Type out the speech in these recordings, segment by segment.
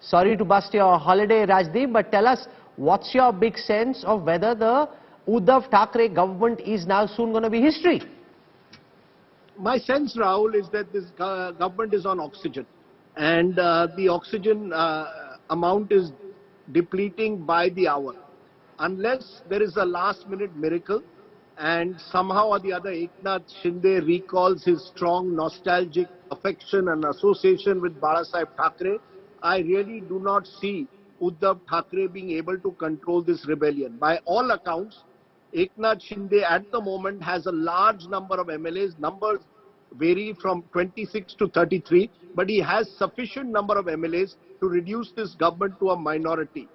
Sorry to bust your holiday, Rajdeep, but tell us, what's your big sense of whether the Uddhav Thackeray government is now soon going to be history? My sense, Rahul, is that this government is on oxygen, and the oxygen amount is depleting by the hour. Unless there is a last-minute miracle, and somehow or the other Eknath Shinde recalls his strong nostalgic affection and association with Balasaheb Thackeray, I really do not see Uddhav Thackeray being able to control this rebellion. By all accounts, Eknath Shinde at the moment has a large number of MLAs. Numbers vary from 26 to 33, but he has sufficient number of MLAs to reduce this government to a minority.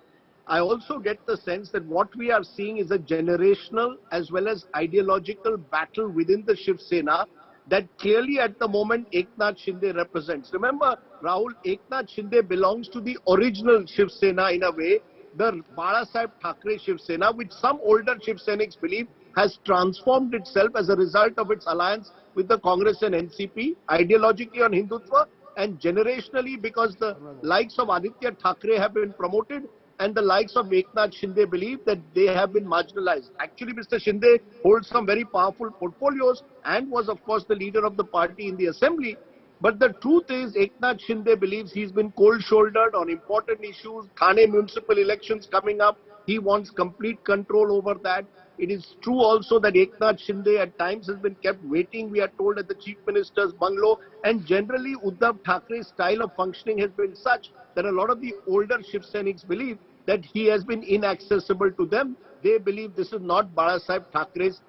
I also get the sense that what we are seeing is a generational as well as ideological battle within the Shiv Sena that clearly at the moment Eknath Shinde represents. Remember, Rahul, Eknath Shinde belongs to the original Shiv Sena in a way, the Balasaheb Thackeray Shiv Sena, which some older Shiv Senics believe has transformed itself as a result of its alliance with the Congress and NCP, ideologically on Hindutva, and generationally because the likes of Aditya Thackeray have been promoted and the likes of Eknath Shinde believe that they have been marginalized. Actually, Mr. Shinde holds some very powerful portfolios and was, of course, the leader of the party in the assembly. But the truth is, Eknath Shinde believes he's been cold-shouldered on important issues. Thane municipal elections coming up. He wants complete control over that. It is true also that Eknath Shinde at times has been kept waiting, we are told, at the Chief Minister's bungalow. And generally, Uddhav Thackeray's style of functioning has been such that a lot of the older Shiv Senics believe that he has been inaccessible to them. They believe this is not Balasaheb Thackeray's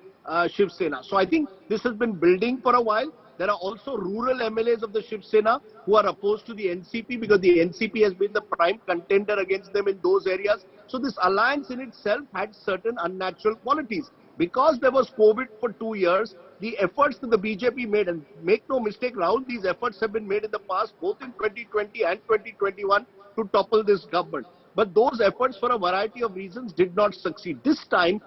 Shiv Sena. So I think this has been building for a while. There are also rural MLAs of the Shiv Sena who are opposed to the NCP because the NCP has been the prime contender against them in those areas. So this alliance in itself had certain unnatural qualities. Because there was COVID for 2 years, the efforts that the BJP made, and make no mistake, Rahul, these efforts have been made in the past, both in 2020 and 2021, to topple this government. But those efforts, for a variety of reasons, did not succeed. This time,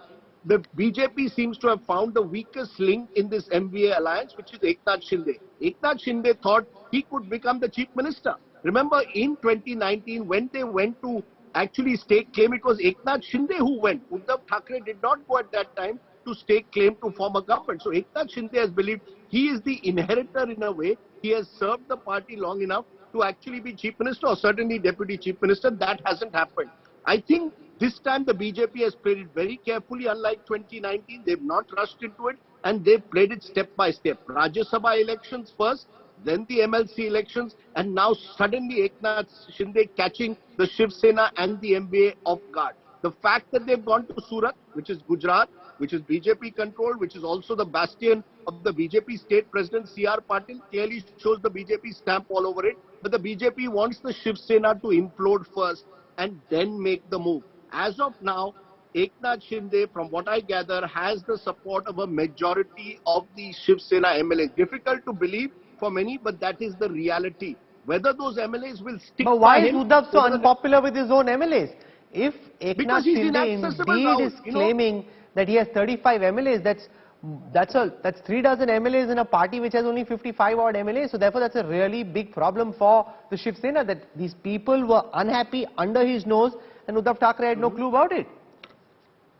the BJP seems to have found the weakest link in this MVA alliance, which is Eknath Shinde. Eknath Shinde thought he could become the chief minister. Remember, in 2019, when they went to actually stake claim, it was Eknath Shinde who went. Uddhav Thackeray did not go at that time to stake claim to form a government. So Eknath Shinde has believed he is the inheritor in a way. He has served the party long enough to actually be chief minister or certainly deputy chief minister. That hasn't happened. I think this time the BJP has played it very carefully. Unlike 2019, they've not rushed into it and they've played it step by step. Rajya Sabha elections first, then the MLC elections, and now suddenly Eknath Shinde catching the Shiv Sena and the MBA off guard. The fact that they've gone to Surat, which is Gujarat, which is BJP controlled, which is also the bastion of the BJP state president C.R. Patil, clearly shows the BJP stamp all over it. But the BJP wants the Shiv Sena to implode first and then make the move. As of now, Eknath Shinde, from what I gather, has the support of a majority of the Shiv Sena MLAs. Difficult to believe for many, but that is the reality. Whether those MLAs will stick but why by is him, Uddhav so unpopular with his own MLAs? If Eknath Shinde indeed is claiming that he has 35 MLAs, that's 3 dozen MLAs in a party which has only 55 odd MLAs. So therefore, that's a really big problem for the Shiv Sena, that these people were unhappy under his nose and Uddhav Thackeray had no clue about it.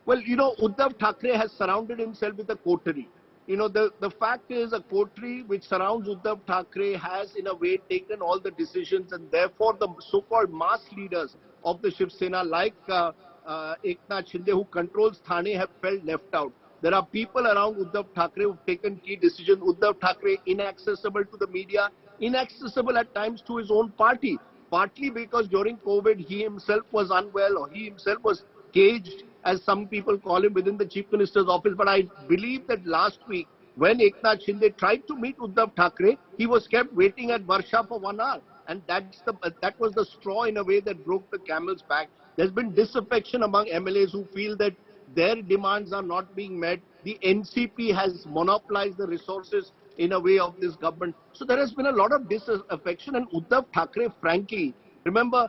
Well, Uddhav Thackeray has surrounded himself with a coterie. The fact is, a coterie which surrounds Uddhav Thackeray has in a way taken all the decisions, and therefore the so-called mass leaders of the Shiv Sena like Eknath Shinde, who controls Thane, have felt left out. There are people around Uddhav Thackeray who have taken key decisions. Uddhav Thackeray inaccessible to the media, inaccessible at times to his own party, partly because during COVID he himself was unwell, or he himself was caged, as some people call him, within the Chief Minister's office. But I believe that last week, when Eknath Shinde tried to meet Uddhav Thackeray, he was kept waiting at Varsha for 1 hour. And that was the straw in a way that broke the camel's back. There's been disaffection among MLAs who feel that their demands are not being met. The NCP has monopolized the resources in a way of this government. So there has been a lot of disaffection, and Uddhav Thackeray, frankly, remember,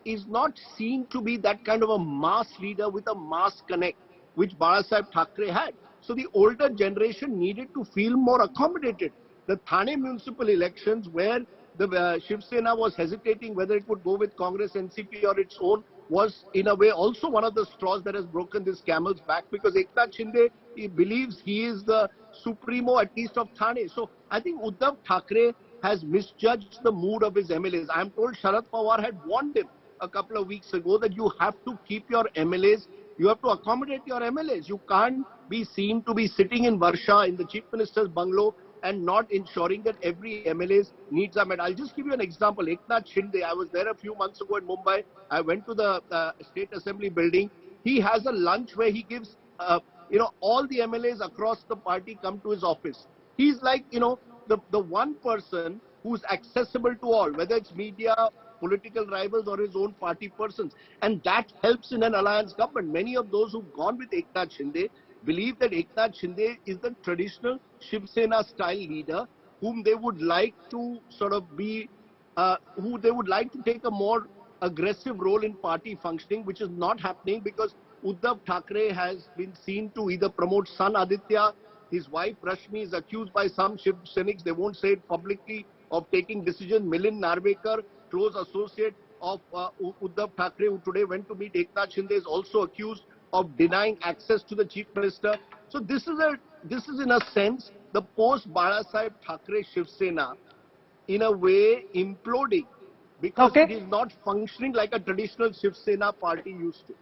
is not seen to be that kind of a mass leader with a mass connect, which Balasaheb Thackeray had. So the older generation needed to feel more accommodated. The Thane municipal elections, where the Shiv Sena was hesitating whether it would go with Congress, NCP or its own, was in a way also one of the straws that has broken this camel's back, because Eknath Shinde, he believes he is the supremo at least of Thane. So I think Uddhav Thackeray has misjudged the mood of his MLAs. I am told Sharad Pawar had warned him a couple of weeks ago that you have to keep your MLAs, you have to accommodate your MLAs. You can't be seen to be sitting in Varsha in the Chief Minister's bungalow and not ensuring that every MLA's needs are met. I'll just give you an example. Eknath Shinde, I was there a few months ago in Mumbai. I went to the State Assembly building. He has a lunch where he gives, all the MLAs across the party come to his office. He's like, the one person who's accessible to all, whether it's media, political rivals or his own party persons. And that helps in an alliance government. Many of those who've gone with Eknath Shinde believe that Eknath Shinde is the traditional Shiv Sena style leader whom they would like to sort of be, who they would like to take a more aggressive role in party functioning, which is not happening because Uddhav Thackeray has been seen to either promote son Aditya, his wife Rashmi is accused by some Shiv Senics, they won't say it publicly, of taking decisions. Milind Narvekar, close associate of Uddhav Thackeray, who today went to meet Eknath Shinde, is also accused of denying access to the Chief Minister. So this is in a sense the post-Balasaheb Thackeray Shiv Sena in a way imploding because it is not functioning like a traditional Shiv Sena party used to.